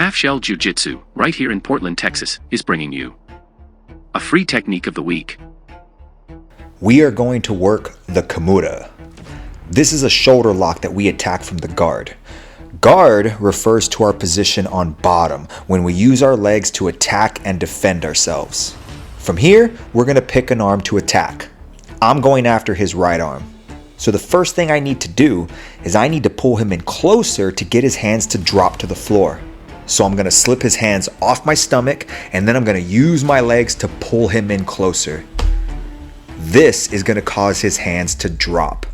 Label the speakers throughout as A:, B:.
A: Half Shell Jiu-Jitsu, right here in Portland, Texas, is bringing you a free technique of the week.
B: We are going to work the Kimura. This is a shoulder lock that we attack from the guard. Guard refers to our position on bottom when we use our legs to attack and defend ourselves. From here, we're going to pick an arm to attack. I'm going after his right arm. So the first thing I need to do is I need to pull him in closer to get his hands to drop to the floor. So I'm going to slip his hands off my stomach and then I'm going to use my legs to pull him in closer. This is going to cause his hands to drop.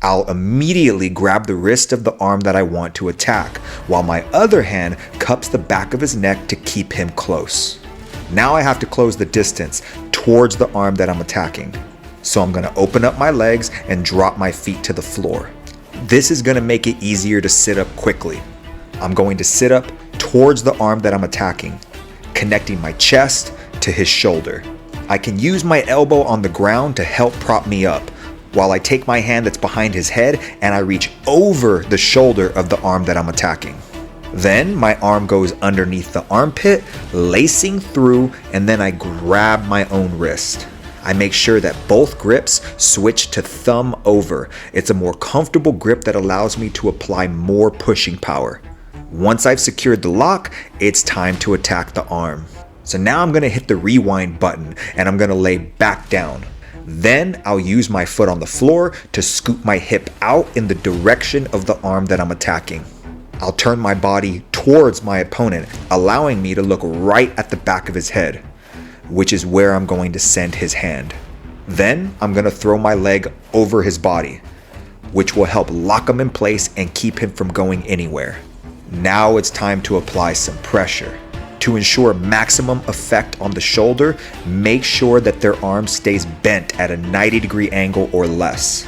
B: I'll immediately grab the wrist of the arm that I want to attack, while my other hand cups the back of his neck to keep him close. Now I have to close the distance towards the arm that I'm attacking. So I'm going to open up my legs and drop my feet to the floor. This is going to make it easier to sit up quickly. I'm going to sit up towards the arm that I'm attacking, connecting my chest to his shoulder. I can use my elbow on the ground to help prop me up, while I take my hand that's behind his head and I reach over the shoulder of the arm that I'm attacking. Then my arm goes underneath the armpit, lacing through, and then I grab my own wrist. I make sure that both grips switch to thumb over. It's a more comfortable grip that allows me to apply more pushing power. Once I've secured the lock, it's time to attack the arm. So now I'm going to hit the rewind button and I'm going to lay back down. Then I'll use my foot on the floor to scoop my hip out in the direction of the arm that I'm attacking. I'll turn my body towards my opponent, allowing me to look right at the back of his head, which is where I'm going to send his hand. Then I'm going to throw my leg over his body, which will help lock him in place and keep him from going anywhere. Now it's time to apply some pressure. To ensure maximum effect on the shoulder, make sure that their arm stays bent at a 90-degree angle or less.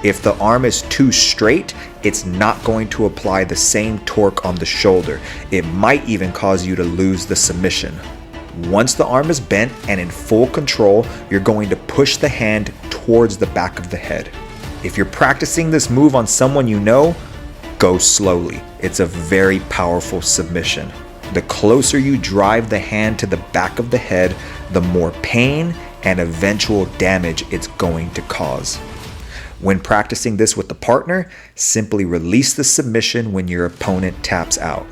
B: If the arm is too straight, it's not going to apply the same torque on the shoulder. It might even cause you to lose the submission. Once the arm is bent and in full control, you're going to push the hand towards the back of the head. If you're practicing this move on someone you know, go slowly. It's a very powerful submission. The closer you drive the hand to the back of the head, the more pain and eventual damage it's going to cause. When practicing this with a partner, simply release the submission when your opponent taps out.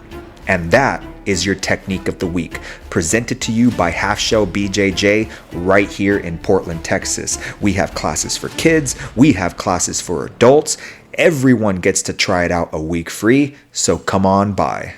B: And that is your technique of the week, presented to you by Half Shell BJJ right here in Portland, Texas. We have classes for kids, we have classes for adults. Everyone gets to try it out a week free, so come on by.